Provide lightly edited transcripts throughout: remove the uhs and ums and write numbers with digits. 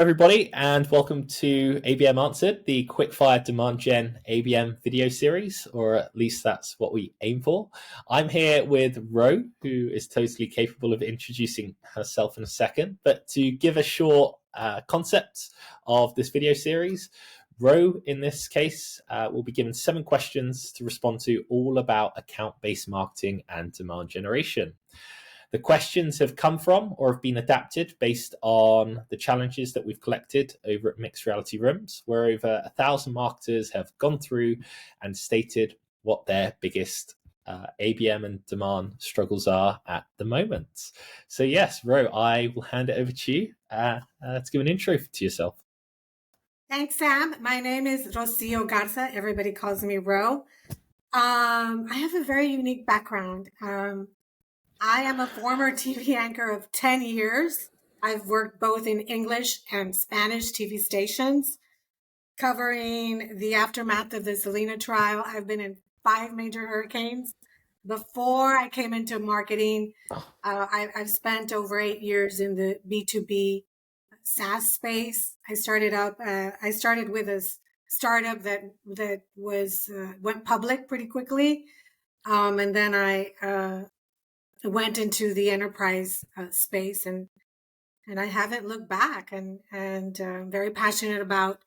Everybody, and welcome to ABM Answered, the quickfire Demand Gen ABM video series, or at least that's what we aim for. I'm here with Ro, who is totally capable of introducing herself in a second, but to give a short concept of this video series, Ro, in this case, will be given 7 questions to respond to, all about account-based marketing and demand generation. The questions have come from or have been adapted based on the challenges that we've collected over at Mixed Reality Rooms, where over 1,000 marketers have gone through and stated what their biggest ABM and demand struggles are at the moment. So yes, Ro, I will hand it over to you to give an intro to yourself. Thanks, Sam. My name is Ro Garcia. Everybody calls me Ro. I have a very unique background. I am a former TV anchor of 10 years. I've worked both in English and Spanish TV stations, covering the aftermath of the Selena trial. I've been in 5 major hurricanes. Before I came into marketing, I've spent over 8 years in the B2B SaaS space. I started with a startup that went public pretty quickly, and then I went into the enterprise space, and I haven't looked back. And I'm very passionate about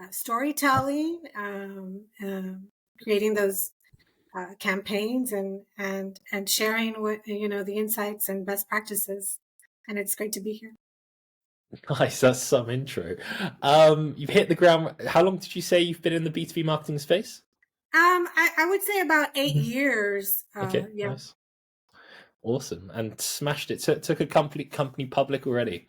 storytelling, creating those campaigns, and sharing what the insights and best practices. And it's great to be here. Nice, that's some intro. You've hit the ground. How long did you say you've been in the B2B marketing space? I would say about 8 years. Okay, yeah. Nice. Awesome. And smashed it. So it took a company public already.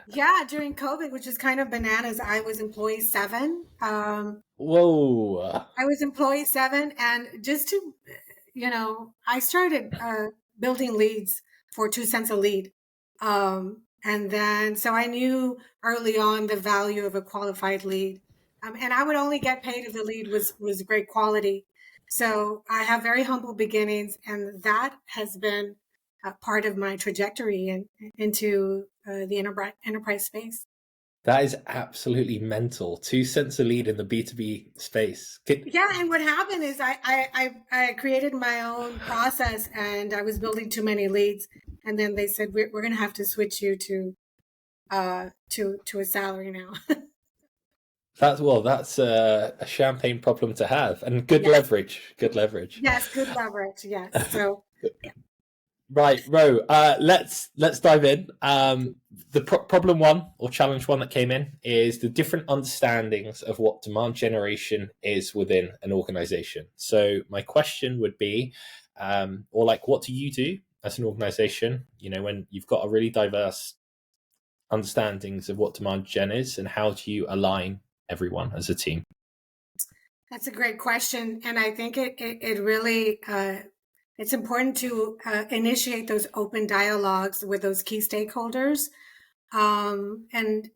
Yeah, during COVID, which is kind of bananas. I was employee 7. Whoa. I was employee 7, and just to, I started building leads for 2 cents a lead. And then, so I knew early on the value of a qualified lead. And I would only get paid if the lead was great quality. So I have very humble beginnings, and that has been part of my trajectory into the enterprise space. That is absolutely mental. 2 cents a lead in the B2B space. Yeah, and what happened is I created my own process, and I was building too many leads, and then they said we're going to have to switch you to a salary now. That's a champagne problem to have, and good leverage. Good leverage. Yes, good leverage. Yes. So, right, Ro. Let's dive in. The problem one or challenge one that came in is the different understandings of what demand generation is within an organization. So my question would be, what do you do as an organization? When you've got a really diverse understandings of what demand gen is, and how do you align everyone as a team? That's a great question. And I think it really, it's important to initiate those open dialogues with those key stakeholders, and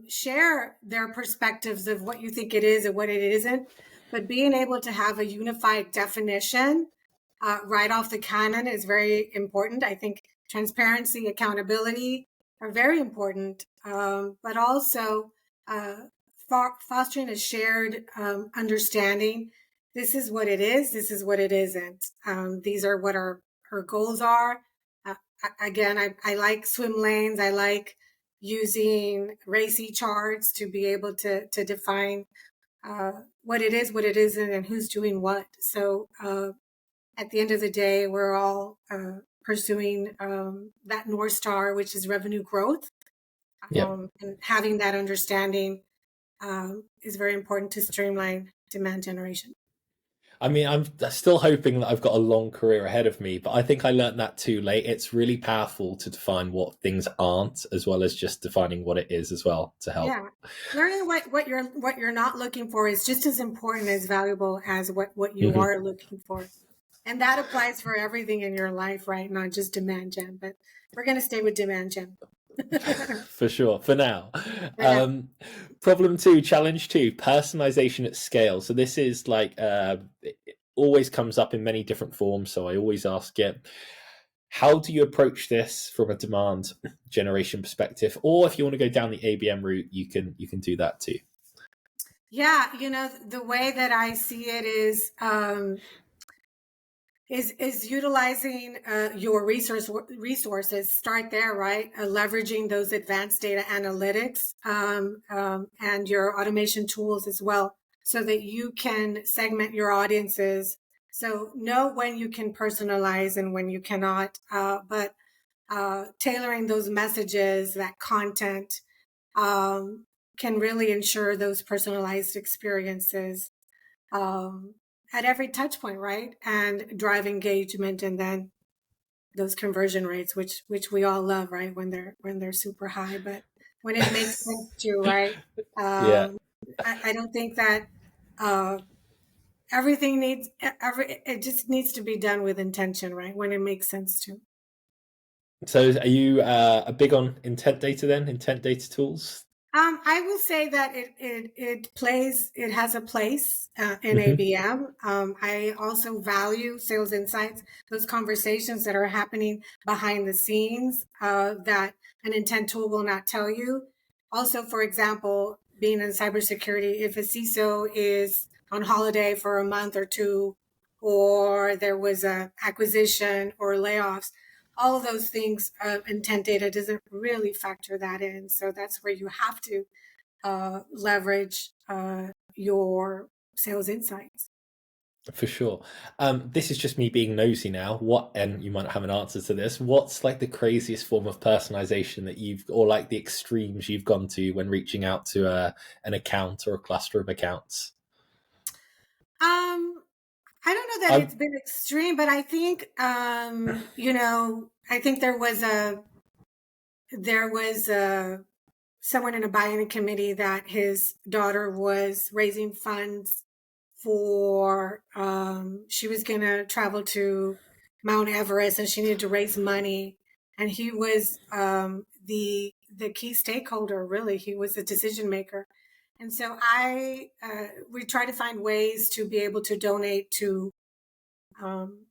share their perspectives of what you think it is and what it isn't. But being able to have a unified definition right off the cannon is very important. I think transparency, accountability are very important, but also fostering a shared understanding. This is what it is. This is what it isn't. These are what our goals are. Again, I like swim lanes. I like using RACI charts to be able to define what it is, what it isn't, and who's doing what. So at the end of the day, we're all pursuing that North Star, which is revenue growth. And having that understanding is very important to streamline demand generation. I mean, I'm still hoping that I've got a long career ahead of me, but I think I learned that too late. It's really powerful to define what things aren't, as well as just defining what it is as well, to help. Yeah, learning what you're not looking for is just as important, as valuable as what you are looking for, and that applies for everything in your life, right? Not just demand gen, but we're going to stay with demand gen. For sure, for now. Problem 2, challenge 2, personalization at scale. So this is it always comes up in many different forms, so I always ask it. how do you approach this from a demand generation perspective? Or if you want to go down the ABM route, you can do that too. Yeah, the way that I see it is utilizing your resources. Start there, right? Leveraging those advanced data analytics and your automation tools as well, so that you can segment your audiences. So know when you can personalize and when you cannot, but tailoring those messages, that content, can really ensure those personalized experiences at every touch point, right? And drive engagement, and then those conversion rates, which we all love, right? When they're super high, but when it makes sense to, right? Yeah. I don't think that it just needs to be done with intention, right? When it makes sense to. So are you a big on intent data then? Intent data tools? I will say that it has a place in Mm-hmm. ABM. I also value sales insights, those conversations that are happening behind the scenes that an intent tool will not tell you. Also, for example, being in cybersecurity, if a CISO is on holiday for a month or two, or there was a acquisition or layoffs, all of those things, intent data doesn't really factor that in. So that's where you have to leverage your sales insights. For sure. This is just me being nosy now. And you might not have an answer to this. What's like the craziest form of personalization that or like the extremes you've gone to when reaching out to an account or a cluster of accounts? I don't know that I it's been extreme, but I think, I think there was someone in a buy-in committee that his daughter was raising funds for, she was going to travel to Mount Everest and she needed to raise money. And he was the key stakeholder, really. He was the decision maker. And so we try to find ways to be able to donate to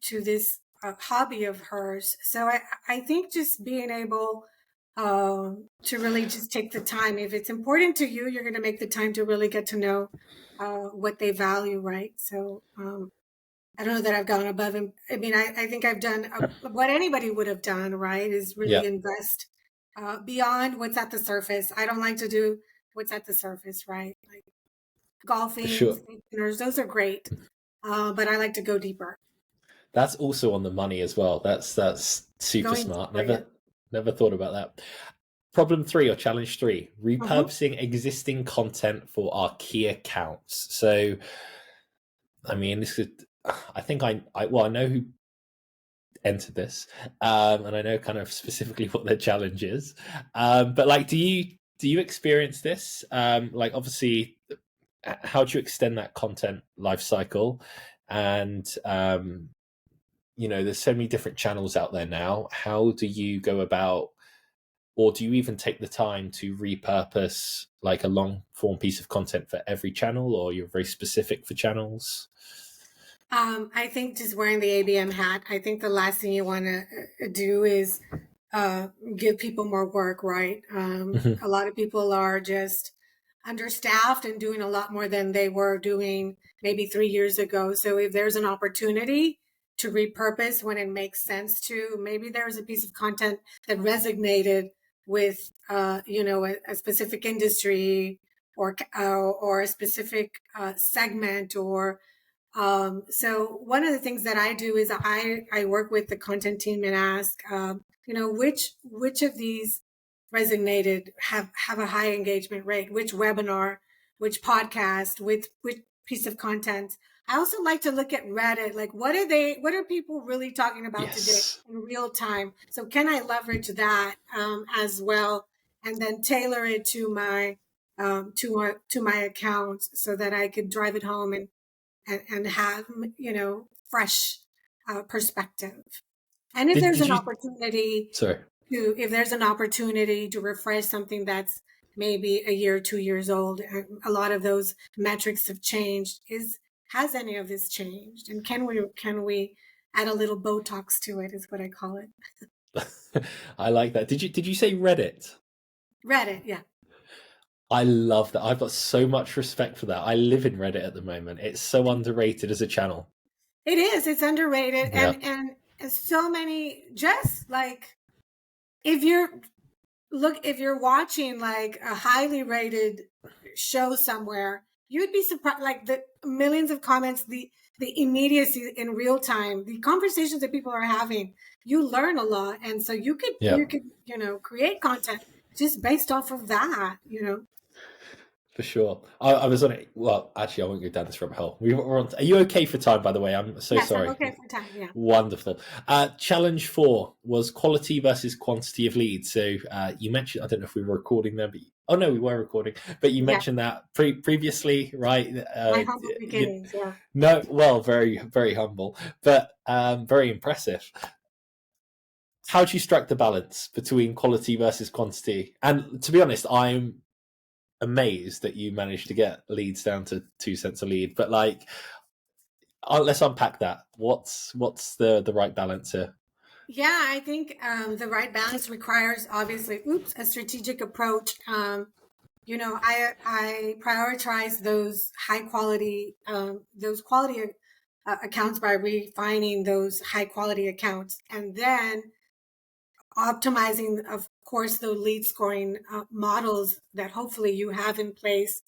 this hobby of hers. So I think just being able to really just take the time. If it's important to you, you're going to make the time to really get to know what they value, right? So I don't know that I've gone above him. I mean, I think I've done what anybody would have done, right? Is Yeah, really invest beyond what's at the surface. I don't like to do what's at the surface, right? Like for golfing, sure. steak dinners, those are great. But I like to go deeper. That's also on the money as well. That's super Going smart. deeper, yeah. Never thought about that. Problem 3 or challenge 3: Mm-hmm. repurposing existing content for our key accounts. So, I mean, this is. I think I know who entered this, and I know kind of specifically what their challenge is. But like, do you experience this? Like, obviously, how do you extend that content life cycle? And there's so many different channels out there now. How do you go about, or do you even take the time to repurpose like a long form piece of content for every channel, or you're very specific for channels? I think just wearing the ABM hat, I think the last thing you want to do is give people more work, right? Mhm. A lot of people are just understaffed and doing a lot more than they were doing maybe 3 years ago. So if there's an opportunity to repurpose when it makes sense to, maybe there's a piece of content that resonated with, a specific industry or a specific segment or so one of the things that I do is I work with the content team and ask, which of these resonated, have a high engagement rate, which webinar, which podcast, which piece of content. I also like to look at Reddit, like what are people really talking about today Yes. in real time? So can I leverage that as well, and then tailor it to my accounts so that I could drive it home and have fresh perspective. And if Did there's did an you? opportunity Sorry. to refresh something that's maybe a year, 2 years old, and a lot of those metrics have changed. Has any of this changed? And can we add a little Botox to it, is what I call it. I like that. Did you say Reddit? Reddit, yeah. I love that. I've got so much respect for that. I live in Reddit at the moment. It's so underrated as a channel. It is. It's underrated, Yeah. and so many, just like if you're watching like a highly rated show somewhere, you'd be surprised, like the millions of comments, the immediacy in real time, the conversations that people are having. You learn a lot, and so you could Yeah. create content just based off of that. For sure. I was on it. Well, actually, I won't go down this rabbit hole. We're on. Are you okay for time, by the way? I'm so Yes, I'm sorry. okay for time. Yeah. Wonderful. Challenge 4 was quality versus quantity of leads. So you mentioned, I don't know if we were recording there, but we were recording. But you Yeah. mentioned that previously, right? My humble beginnings. Yeah. No, well, very, very humble, but very impressive. How do you strike the balance between quality versus quantity? And to be honest, I'm amazed that you managed to get leads down to 2 cents a lead. But like, let's unpack that. What's the right balance here? Yeah, I think the right balance requires obviously, a strategic approach. I prioritize those high quality, those quality accounts by refining those high quality accounts, and then optimizing, of course, the lead scoring models that hopefully you have in place,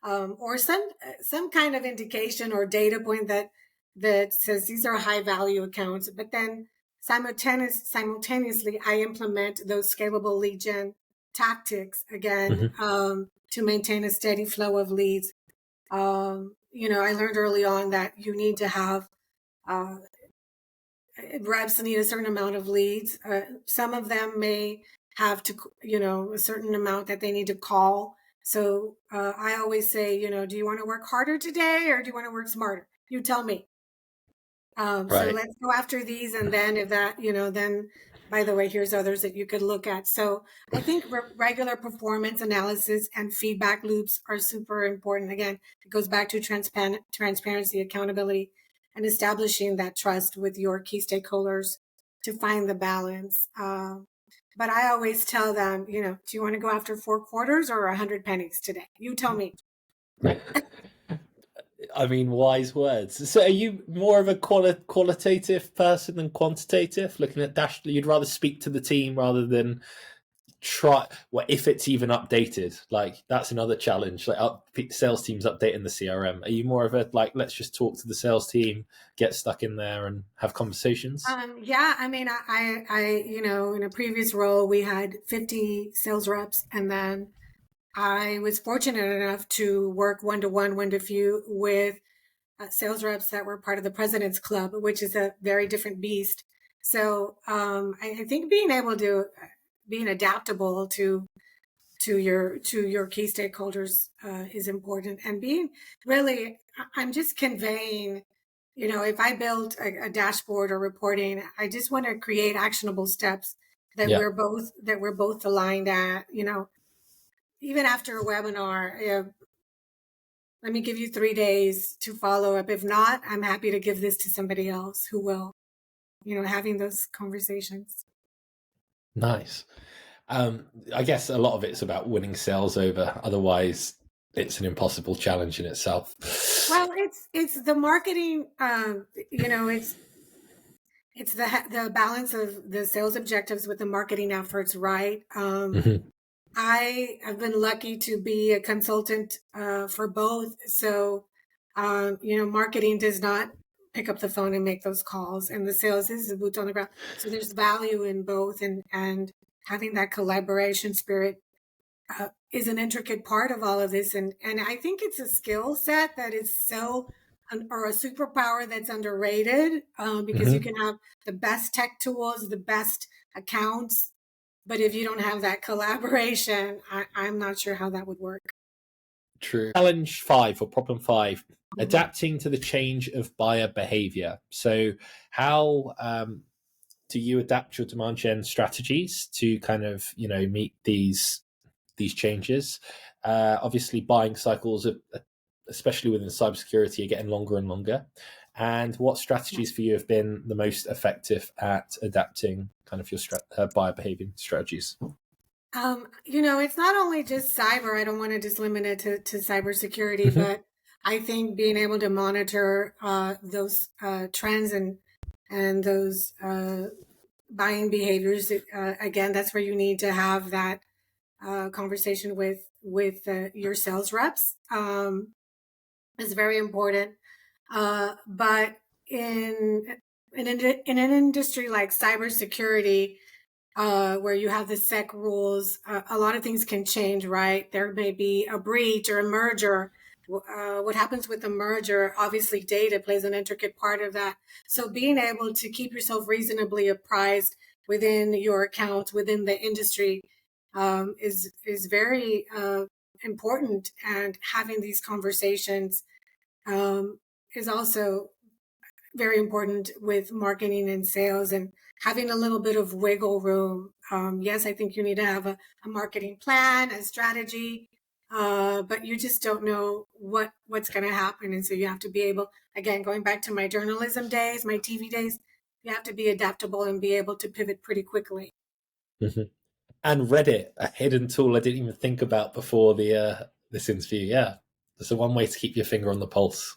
or some kind of indication or data point that says these are high value accounts. But then simultaneously, I implement those scalable lead gen tactics again, to maintain a steady flow of leads. I learned early on that you need to have reps need a certain amount of leads. Some of them may have to, a certain amount that they need to call. So I always say, do you want to work harder today or do you want to work smarter? You tell me. So Right. let's go after these. And then if that, then by the way, here's others that you could look at. So I think regular performance analysis and feedback loops are super important. Again, it goes back to transparency, accountability, and establishing that trust with your key stakeholders to find the balance. But I always tell them, do you want to go after 4 quarters or 100 pennies today? You tell me. I mean, wise words. So, are you more of a qualitative person than quantitative? Looking at you'd rather speak to the team rather than try. Well, if it's even updated, like that's another challenge. Like sales teams updating the CRM. Are you more of a like, let's just talk to the sales team, get stuck in there, and have conversations? Yeah, I mean, in a previous role, we had 50 sales reps, and then I was fortunate enough to work one-to-one, one-to-few with sales reps that were part of the President's Club, which is a very different beast. So I think being adaptable to your key stakeholders is important, and being really, I'm just conveying. If I build a dashboard or reporting, I just want to create actionable steps that Yeah. we're both aligned at. Even after a webinar, let me give you 3 days to follow up. If not, I'm happy to give this to somebody else who will, having those conversations. Nice. I guess a lot of it's about winning sales over. Otherwise, it's an impossible challenge in itself. Well, it's the marketing. It's the balance of the sales objectives with the marketing efforts, right? I have been lucky to be a consultant for both. So, marketing does not pick up the phone and make those calls, and the sales is the boots on the ground. So there's value in both, and having that collaboration spirit is an intricate part of all of this. And I think it's a skill set that is or a superpower that's underrated, because you can have the best tech tools, the best accounts, but if you don't have that collaboration, I'm not sure how that would work. True. Challenge 5 or problem 5, adapting to the change of buyer behavior. So how do you adapt your demand gen strategies to kind of, meet these changes? Obviously, buying cycles, especially within cybersecurity, are getting longer and longer. And what strategies for you have been the most effective at adapting kind of your buyer behavior strategies? It's not only just cyber. I don't want to just limit it to cybersecurity, Mm-hmm. but I think being able to monitor those trends and those buying behaviors. Again, that's where you need to have that conversation with your sales reps. Is very important. But in an industry like cybersecurity, where you have the SEC rules, a lot of things can change, right? There may be a breach or a merger. What happens with the merger? Obviously, data plays an intricate part of that. So being able to keep yourself reasonably apprised within your accounts, within the industry, is very important. And having these conversations is also very important with marketing and sales, and having a little bit of wiggle room. Yes, I think you need to have a marketing plan, a strategy, but you just don't know what's going to happen. And so you have to be able, again, going back to my journalism days, my TV days, you have to be adaptable and be able to pivot pretty quickly. Mm-hmm. And Reddit, a hidden tool I didn't even think about before the this interview. Yeah, it's the one way to keep your finger on the pulse.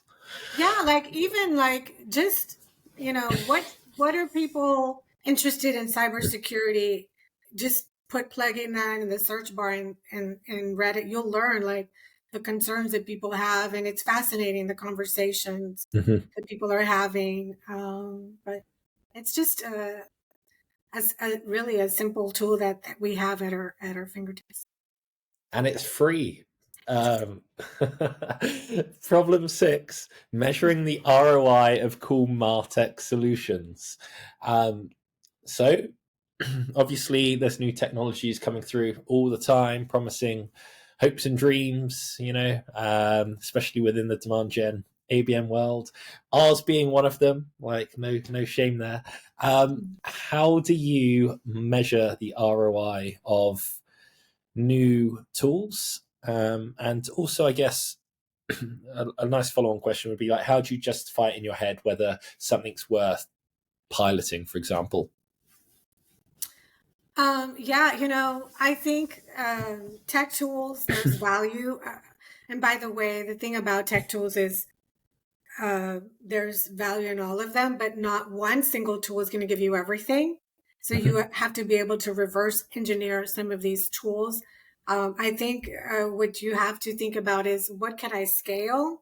Yeah, like even like just, what are people interested in cybersecurity? Just plugging that in the search bar and Reddit, you'll learn like the concerns that people have, and it's fascinating the conversations Mm-hmm. that people are having. But it's just really a simple tool that we have at our fingertips. And it's free. Um, Problem 6: measuring the ROI of cool Martech solutions. So, obviously, there's new technologies coming through all the time, promising hopes and dreams. Especially within the demand gen ABM world. Ours being one of them. Like no shame there. How do you measure the ROI of new tools? And also, I guess a nice follow-on question would be like, how do you justify it in your head whether something's worth piloting, for example? Yeah, I think tech tools, there's value. And by the way, the thing about tech tools is there's value in all of them, but not one single tool is going to give you everything. So Mm-hmm. you have to be able to reverse engineer some of these tools. I think what you have to think about is what can I scale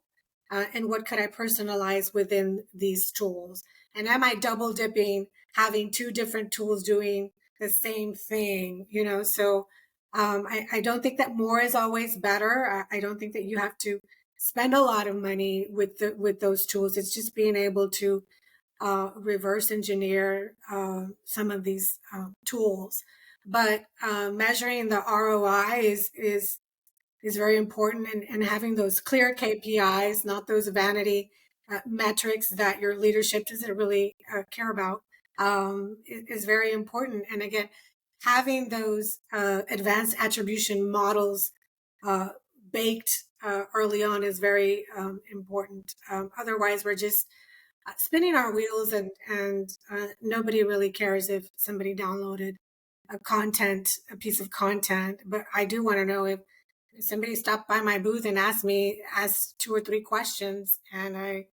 and what could I personalize within these tools? And am I double dipping, having two different tools doing the same thing? So I don't think that more is always better. I don't think that you have to spend a lot of money with those tools. It's just being able to reverse engineer some of these tools. But measuring the ROI is very important, and having those clear KPIs, not those vanity metrics that your leadership doesn't really care about, is very important. And again, having those advanced attribution models uh, baked early on is very important. Otherwise, we're just spinning our wheels, and nobody really cares if somebody downloaded a piece of content. But I do want to know if somebody stopped by my booth and asked two or three questions, and I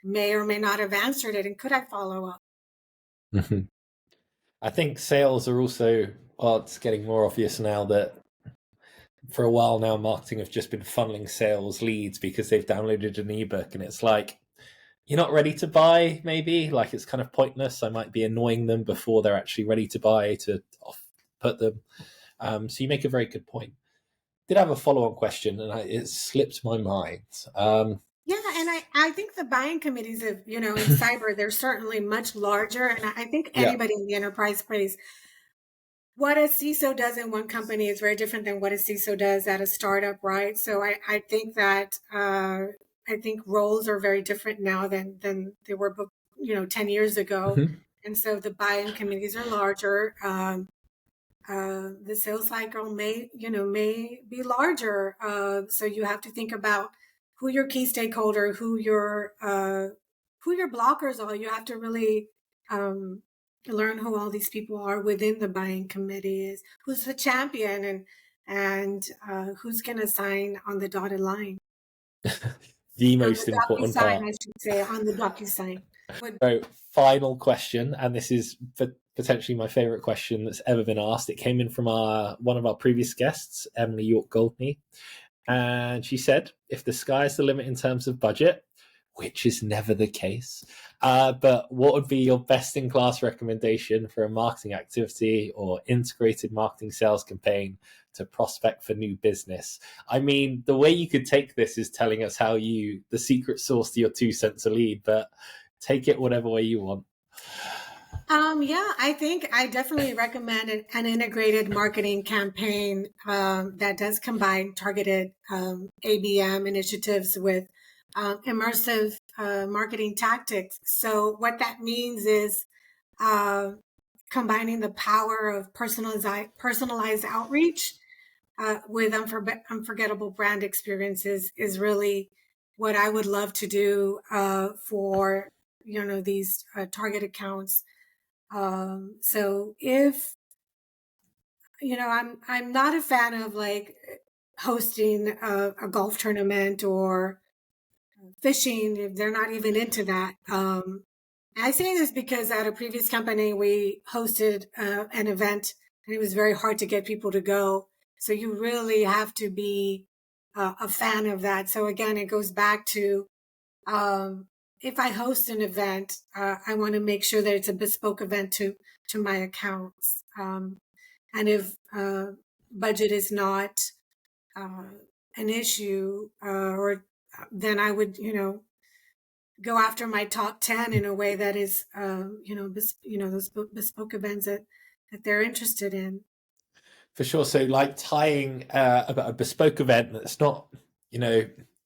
may or may not have answered it, and could I follow up? Mm-hmm. I think sales are also, well, it's getting more obvious now that for a while now, marketing have just been funneling sales leads because they've downloaded an ebook, and it's like, you're not ready to buy, maybe. Like, it's kind of pointless. I might be annoying them before they're actually ready to buy to put them. So you make a very good point. Did have a follow-on question, and it slipped my mind. Yeah, and I think the buying committees of, in cyber, they're certainly much larger. And I think Yeah. anybody in the enterprise space, what a CISO does in one company is very different than what a CISO does at a startup, right? So I think that I think roles are very different now than they were, 10 years ago. Mm-hmm. And so the buying committees are larger. The sales cycle may be larger. So you have to think about who your key stakeholder, who your who your blockers are. You have to really learn who all these people are within the buying committee, is who's the champion, and who's going to sign on the dotted line. The On most the important DocuSign, part. I should say, on the DocuSign. So, final question, and this is potentially my favorite question that's ever been asked. It came in from one of our previous guests, Emily York Goldney, and she said, if the sky's the limit in terms of budget, which is never the case, but what would be your best-in-class recommendation for a marketing activity or integrated marketing sales campaign to prospect for new business? I mean, the way you could take this is telling us how the secret sauce to your 2 cents a lead, but take it whatever way you want. Yeah, I think I definitely recommend an integrated marketing campaign that does combine targeted ABM initiatives with immersive marketing tactics. So what that means is combining the power of personalized outreach with unforgettable brand experiences is really what I would love to do for these target accounts. So if I'm not a fan of like hosting a golf tournament or fishing if they're not even into that. I say this because at a previous company we hosted an event and it was very hard to get people to go. So you really have to be a fan of that. So again, it goes back to if I host an event, I want to make sure that it's a bespoke event to my accounts. And if budget is not an issue, or then I would, go after my top 10 in a way that is, those bespoke events that they're interested in. For sure. So, like tying a bespoke event that's not,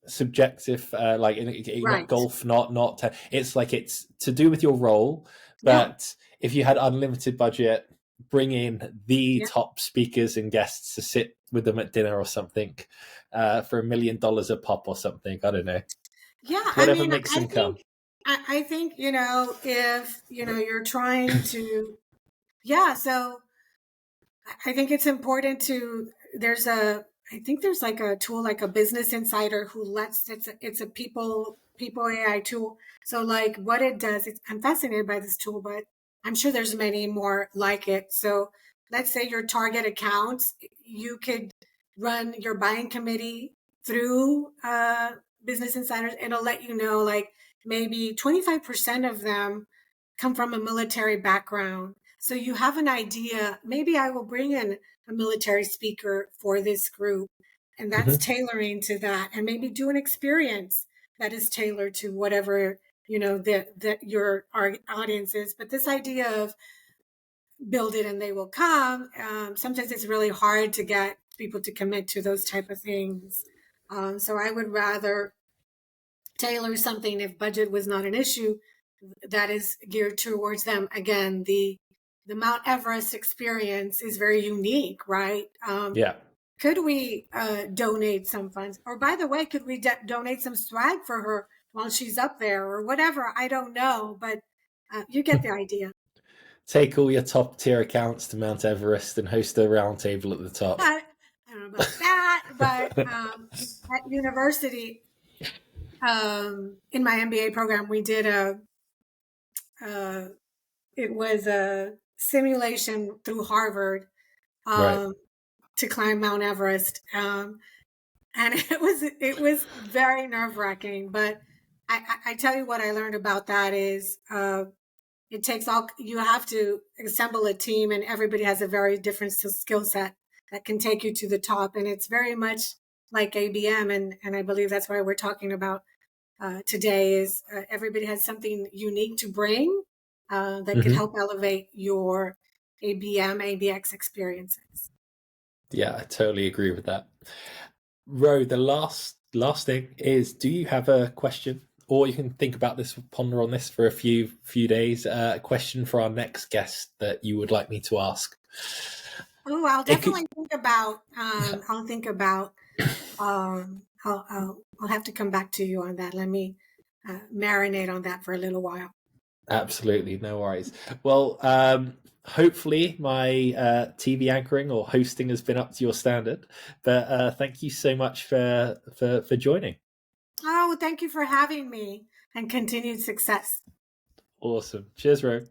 subjective, like not Right. golf, not. It's like it's to do with your role, Yeah. but if you had unlimited budget, bring in the Yeah. top speakers and guests to sit with them at dinner or something, for $1 million a pop or something. I don't know. Yeah. I Whatever mean, makes them come. I think, if, you're trying to, yeah. So I think it's important to, I think there's like a tool, like a Business Insider who it's a people AI tool. So like what it does, I'm fascinated by this tool, but I'm sure there's many more like it. So let's say your target accounts, you could run your buying committee through Business Insiders. It'll let you know, like maybe 25% of them come from a military background. So you have an idea, maybe I will bring in a military speaker for this group, and that's tailoring to that, and maybe do an experience that is tailored to whatever, that your audience is. But this idea of build it and they will come, sometimes it's really hard to get people to commit to those type of things. So I would rather tailor something, if budget was not an issue, that is geared towards them. Again, the Mount Everest experience is very unique, right? Yeah. Could we donate some funds? Or by the way, could we donate some swag for her while she's up there or whatever? I don't know, but you get the idea. Take all your top tier accounts to Mount Everest and host a roundtable at the top. I don't know about that, but at university, in my MBA program, we did it was a simulation through Harvard Right. to climb Mount Everest. And it was very nerve wracking, but I tell you what I learned about that is, it takes you have to assemble a team and everybody has a very different skill set that can take you to the top. And it's very much like ABM. And I believe that's why we're talking about today is everybody has something unique to bring that could help elevate your ABM, ABX experiences. Yeah, I totally agree with that. Ro, the last thing is, do you have a question? Or you can think about this, ponder on this for a few days. A question for our next guest that you would like me to ask. Oh, I'll definitely think about. I'll think about. I'll have to come back to you on that. Let me marinate on that for a little while. Absolutely, no worries. Well, hopefully my TV anchoring or hosting has been up to your standard. But thank you so much for joining. Oh, thank you for having me, and continued success. Awesome. Cheers, Ro.